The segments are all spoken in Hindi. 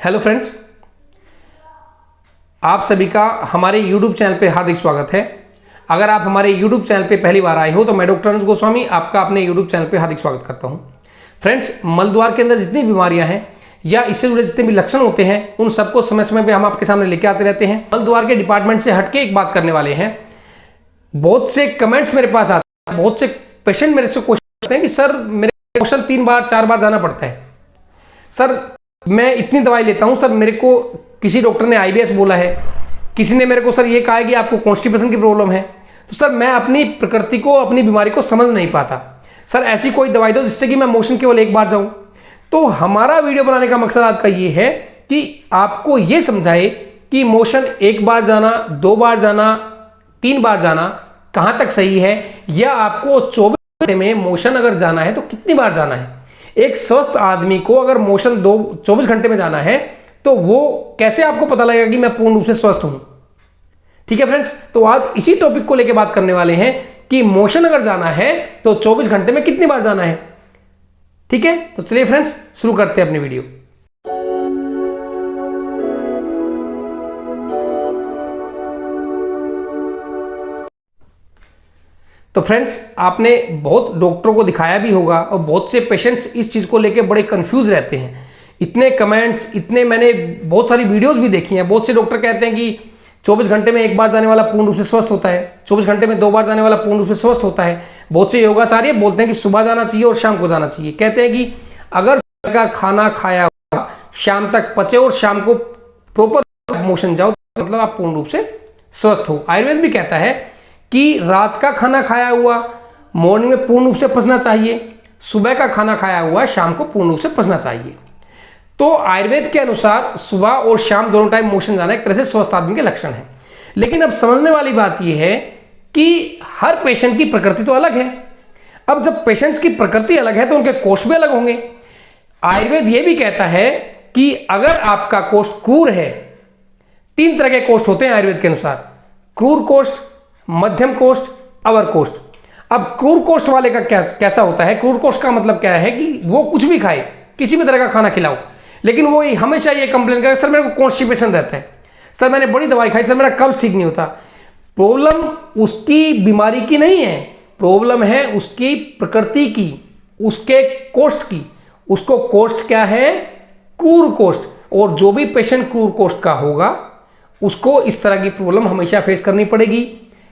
हेलो फ्रेंड्स, आप सभी का हमारे YouTube चैनल पे हार्दिक स्वागत है। अगर आप हमारे YouTube चैनल पे पहली बार आए हो तो मैं डॉक्टर अनुज गोस्वामी आपका अपने YouTube चैनल पे हार्दिक स्वागत करता हूं। फ्रेंड्स, मलद्वार के अंदर जितनी बीमारियां हैं या इससे जुड़े जितने भी लक्षण होते हैं उन सबको समय समय पर हम आपके सामने लेके आते रहते हैं। मलद्वार के डिपार्टमेंट से हटके एक बात करने वाले हैं। बहुत से कमेंट्स मेरे पास आते हैं, बहुत से पेशेंट मेरे से क्वेश्चन करते हैं कि सर मेरे क्वेश्चन 3 बार 4 बार जाना पड़ता है। सर मैं इतनी दवाई लेता हूं, सर मेरे को किसी डॉक्टर ने IBS बोला है, किसी ने मेरे को सर ये कहा है कि आपको कॉन्स्टिपेशन की प्रॉब्लम है। तो सर मैं अपनी प्रकृति को, अपनी बीमारी को समझ नहीं पाता। सर ऐसी कोई दवाई दो जिससे कि मैं मोशन केवल एक बार जाऊं। तो हमारा वीडियो बनाने का मकसद आज का ये है कि आपको ये समझाए कि मोशन एक बार जाना, 2 बार जाना, 3 बार जाना कहां तक सही है, या आपको 24 घंटे में मोशन अगर जाना है तो कितनी बार जाना है। एक स्वस्थ आदमी को अगर मोशन 24 घंटे में जाना है तो वो कैसे आपको पता लगेगा कि मैं पूर्ण रूप से स्वस्थ हूं। ठीक है फ्रेंड्स, तो आज इसी टॉपिक को लेकर बात करने वाले हैं कि मोशन अगर जाना है तो 24 घंटे में कितनी बार जाना है। ठीक है, तो चलिए फ्रेंड्स शुरू करते हैं अपनी वीडियो। तो फ्रेंड्स, आपने बहुत डॉक्टरों को दिखाया भी होगा और बहुत से पेशेंट्स इस चीज़ को लेके बड़े कंफ्यूज रहते हैं। इतने कमेंट्स, इतने मैंने बहुत सारी वीडियोस भी देखी हैं। बहुत से डॉक्टर कहते हैं कि 24 घंटे में एक बार जाने वाला पूर्ण रूप से स्वस्थ होता है, 24 घंटे में 2 बार जाने वाला पूर्ण रूप से स्वस्थ होता है। बहुत से योगाचार्य बोलते हैं कि सुबह जाना चाहिए और शाम को जाना चाहिए। कहते हैं कि अगर सुबह का खाना खाया हुआ शाम तक पचे और शाम को प्रॉपर मोशन जाओ तो मतलब आप पूर्ण रूप से स्वस्थ हो। आयुर्वेद भी कहता है कि रात का खाना खाया हुआ मॉर्निंग में पूर्ण रूप से पचना चाहिए, सुबह का खाना खाया हुआ शाम को पूर्ण रूप से पचना चाहिए। तो आयुर्वेद के अनुसार सुबह और शाम दोनों टाइम मोशन जाना एक तरह से स्वस्थ आदमी के लक्षण है। लेकिन अब समझने वाली बात यह है कि हर पेशेंट की प्रकृति तो अलग है। अब जब पेशेंट्स की प्रकृति अलग है तो उनके कोष्ठ भी अलग होंगे। आयुर्वेद यह भी कहता है कि अगर आपका कोष्ठ क्रूर है, 3 तरह के कोष्ठ होते हैं आयुर्वेद के अनुसार, क्रूर कोष्ठ, मध्यम कोष्ठ, अवर कोष्ठ। अब क्रूर कोष्ठ वाले का कैसा होता है? क्रूर कोष्ठ का मतलब क्या है कि वो कुछ भी खाए, किसी भी तरह का खाना खिलाओ, लेकिन वो हमेशा ये कंप्लेन करे, सर मेरे को कॉन्स्टिपेशन रहता है, सर मैंने बड़ी दवाई खाई, सर मेरा कब्ज ठीक नहीं होता। प्रॉब्लम उसकी बीमारी की नहीं है, प्रॉब्लम है उसकी प्रकृति की, उसके कोष्ठ की। उसको कोष्ठ क्या है? क्रूर कोष्ठ। और जो भी पेशेंट क्रूर कोष्ठ का होगा उसको इस तरह की प्रॉब्लम हमेशा फेस करनी पड़ेगी।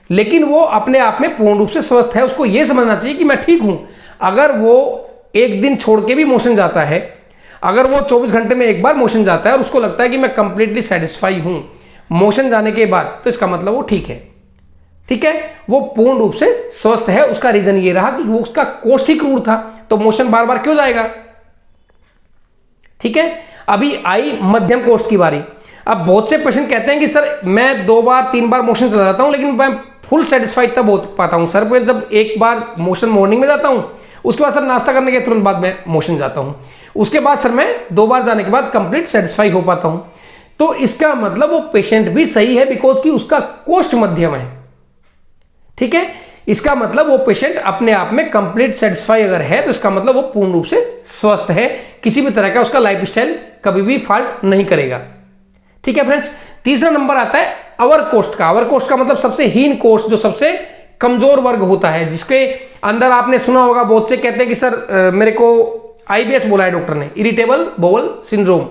लेकिन वो अपने आप में पूर्ण रूप से स्वस्थ है, उसको ये समझना चाहिए कि मैं ठीक हूं। अगर वो एक दिन छोड़ के भी मोशन जाता है, अगर वो 24 घंटे में एक बार मोशन जाता है और उसको लगता है कि मैं कंप्लीटली सेटिस्फाई हूं मोशन जाने के बाद, तो इसका मतलब वो ठीक है। ठीक है, वो पूर्ण रूप से स्वस्थ है। उसका रीजन ये रहा कि वो उसका कोष्ठ ही क्रूर था, तो मोशन बार बार क्यों जाएगा। ठीक है, अभी आई मध्यम कोष्ठ की बारी। अब बहुत से पेशेंट कहते हैं कि सर मैं 2 बार 3 बार मोशन चला जाता हूं, लेकिन मैं फुल सेटिस्फाइड तब हो पाता हूं सर मैं जब एक बार मोशन मॉर्निंग में जाता हूं, उसके बाद सर नाश्ता करने के तुरंत बाद मैं मोशन जाता हूं, उसके बाद सर मैं 2 बार जाने के बाद कंप्लीट सेटिस्फाई हो पाता हूं। तो इसका मतलब वो पेशेंट भी सही है, बिकॉज कि उसका कोष्ठ मध्यम है। ठीक है, इसका मतलब वो पेशेंट अपने आप में कंप्लीट सेटिस्फाई अगर है तो इसका मतलब वो पूर्ण रूप से स्वस्थ है, किसी भी तरह का उसका लाइफ स्टाइल कभी भी फॉल्ट नहीं करेगा। ठीक है फ्रेंड्स, तीसरा नंबर आता है अवर कोष्ठ का। अवर कोष्ठ का मतलब सबसे हीन कोष्ठ, जो सबसे कमजोर वर्ग होता है, जिसके अंदर आपने सुना होगा बहुत से कहते हैं कि सर मेरे को IBS बोला है डॉक्टर ने, irritable bowel syndrome.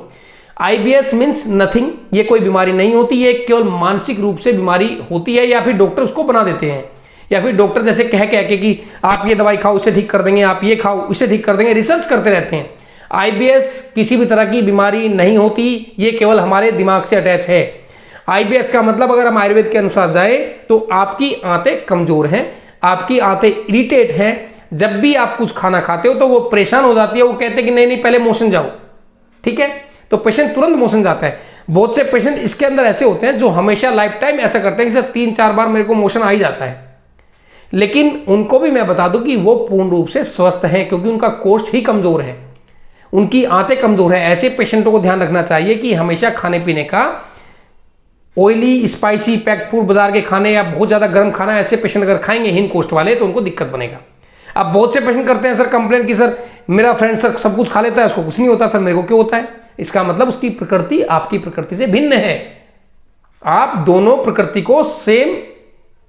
IBS means nothing, ये कोई बीमारी नहीं होती, ये केवल मानसिक रूप से बीमारी होती है, या फिर डॉक्टर उसको बना देते हैं, या फिर डॉक्टर जैसे कह के कि आप ये दवाई खाओ इसे ठीक कर देंगे, आप ये खाओ इसे ठीक कर देंगे, रिसर्च करते रहते हैं। IBS किसी भी तरह की बीमारी नहीं होती, ये केवल हमारे दिमाग से अटैच है। IBS का मतलब अगर हम आयुर्वेद के अनुसार जाए तो आपकी आंतें कमजोर हैं, आपकी आंतें इरिटेट हैं। जब भी आप कुछ खाना खाते हो तो वो परेशान हो जाती है, वो कहते हैं कि नहीं नहीं पहले मोशन जाओ। ठीक है, तो पेशेंट तुरंत मोशन जाता है। बहुत से पेशेंट इसके अंदर ऐसे होते हैं जो हमेशा लाइफ टाइम ऐसा करते हैं कि सर 3-4 बार मेरे को मोशन आ ही जाता है, लेकिन उनको भी मैं बता दूं कि वो पूर्ण रूप से स्वस्थ हैं, क्योंकि उनका कोष्ठ ही कमजोर है, उनकी आंतें कमजोर है। ऐसे पेशेंटों को ध्यान रखना चाहिए कि हमेशा खाने पीने का ऑयली, स्पाइसी, पैक्ड फूड, बाजार के खाने या बहुत ज्यादा गर्म खाना, ऐसे पेशेंट अगर खाएंगे हीन कोष्ठ वाले तो उनको दिक्कत बनेगा। अब बहुत से पेशेंट करते हैं सर कंप्लेंट कि सर मेरा फ्रेंड सर सब कुछ खा लेता है, उसको कुछ नहीं होता, सर मेरे को क्यों होता है। इसका मतलब उसकी प्रकृति आपकी प्रकृति से भिन्न है। आप दोनों प्रकृति को सेम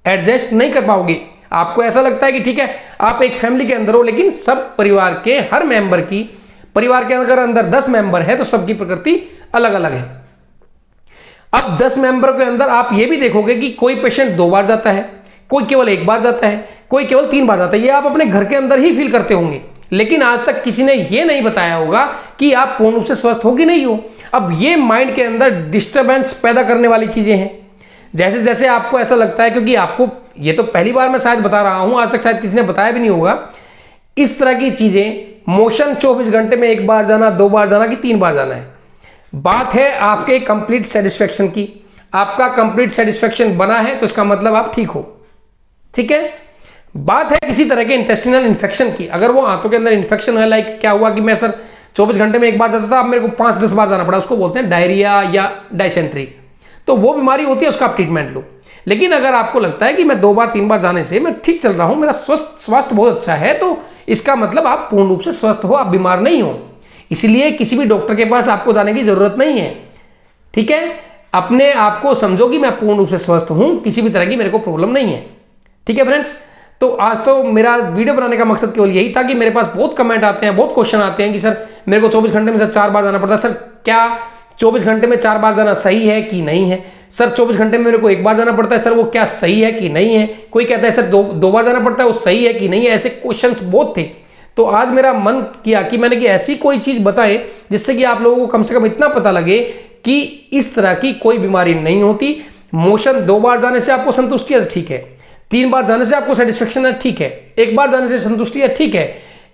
एडजस्ट नहीं कर पाओगे। आपको ऐसा लगता है कि ठीक है आप एक फैमिली के अंदर हो, लेकिन सब परिवार के हर मेंबर की, परिवार के अगर अंदर 10 मेंबर है तो सबकी प्रकृति अलग अलग है। अब 10 मेंबर के अंदर आप ये भी देखोगे कि कोई पेशेंट 2 बार जाता है, कोई केवल 1 बार जाता है, कोई केवल 3 बार जाता है। ये आप अपने घर के अंदर ही फील करते होंगे, लेकिन आज तक किसी ने ये नहीं बताया होगा कि आप पूर्ण रूप से स्वस्थ हो कि नहीं हो। अब ये माइंड के अंदर डिस्टर्बेंस पैदा करने वाली चीजें हैं। जैसे जैसे आपको ऐसा लगता है, क्योंकि आपको ये तो पहली बार मैं शायद बता रहा हूं, आज तक शायद किसी ने बताया भी नहीं होगा, इस तरह की चीजें, मोशन 24 घंटे में 1 बार जाना, 2 बार जाना कि 3 बार जाना है, बात है आपके कंप्लीट सेटिस्फेक्शन की। आपका कंप्लीट सेटिस्फेक्शन बना है तो इसका मतलब आप ठीक हो, ठीक है। बात है किसी तरह के इंटेस्टिनल इन्फेक्शन की। अगर वो आंतों के अंदर इन्फेक्शन है, लाइक क्या हुआ कि मैं सर 24 घंटे में 1 बार जाता था, अब मेरे को 5-10 बार जाना पड़ा, उसको बोलते हैं डायरिया या डायसेंट्री, तो वो बीमारी होती है, उसका आप ट्रीटमेंट लो। लेकिन अगर आपको लगता है कि मैं 2 बार 3 बार जाने से मैं ठीक चल रहा हूं, मेरा स्वास्थ्य बहुत अच्छा है, तो इसका मतलब आप पूर्ण रूप से स्वस्थ हो, आप बीमार नहीं हो। इसलिए किसी भी डॉक्टर के पास आपको जाने की जरूरत नहीं है, ठीक है। अपने आप को समझो कि मैं पूर्ण रूप से स्वस्थ हूं, किसी भी तरह की मेरे को प्रॉब्लम नहीं है, ठीक है फ्रेंड्स। तो आज तो मेरा वीडियो बनाने का मकसद केवल यही था कि मेरे पास बहुत कमेंट आते हैं, बहुत क्वेश्चन आते हैं कि सर मेरे को 24 घंटे में सर 4 बार जाना पड़ता है, सर क्या 24 घंटे में 4 बार जाना सही है कि नहीं है? सर 24 घंटे में मेरे को 1 बार जाना पड़ता है, सर वो क्या सही है कि नहीं है? कोई कहता है सर 2 बार जाना पड़ता है, वो सही है कि नहीं है? ऐसे क्वेश्चंस बहुत थे। तो आज मेरा मन किया कि मैंने कि ऐसी कोई चीज बताए जिससे कि आप लोगों को कम से कम इतना पता लगे कि इस तरह की कोई बीमारी नहीं होती। मोशन 2 बार जाने से आपको संतुष्टि है, ठीक है। 3 बार जाने से आपको सेटिस्फेक्शन है, ठीक है। 1 बार जाने से संतुष्टि है, ठीक है।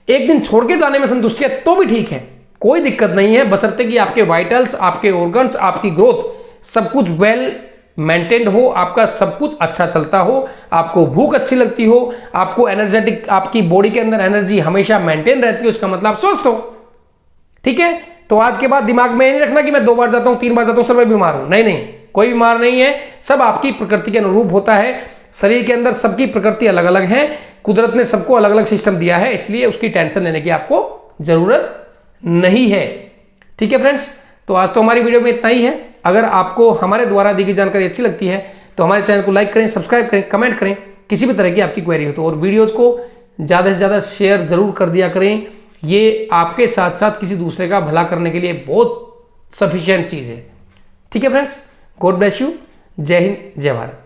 1 दिन छोड़ के जाने में संतुष्टि है तो भी ठीक है, कोई दिक्कत नहीं है, बशर्ते कि आपके वाइटल्स, आपके ऑर्गन्स, आपकी ग्रोथ सब कुछ वेल मेंटेन्ड हो, आपका सब कुछ अच्छा चलता हो, आपको भूख अच्छी लगती हो, आपको एनर्जेटिक, आपकी बॉडी के अंदर एनर्जी हमेशा मेंटेन रहती है, उसका मतलब आप स्वस्थ हो, ठीक है। तो आज के बाद दिमाग में नहीं रखना कि मैं 2 बार जाता हूं, 3 बार जाता हूं, सर मैं बीमार हूं। नहीं नहीं, कोई बीमार नहीं है, सब आपकी प्रकृति के अनुरूप होता है। शरीर के अंदर सबकी प्रकृति अलग अलग है, कुदरत ने सबको अलग अलग सिस्टम दिया है, इसलिए उसकी टेंशन लेने की आपको जरूरत नहीं है, ठीक है फ्रेंड्स। तो आज तो हमारी वीडियो में इतना ही है। अगर आपको हमारे द्वारा दी गई जानकारी अच्छी लगती है तो हमारे चैनल को लाइक करें, सब्सक्राइब करें, कमेंट करें, किसी भी तरह की आपकी क्वेरी हो तो, और वीडियोस को ज़्यादा से ज़्यादा शेयर जरूर कर दिया करें। ये आपके साथ साथ किसी दूसरे का भला करने के लिए बहुत सफिशिएंट चीज़ है, ठीक है फ्रेंड्स। God bless you. जय हिंद, जय भारत।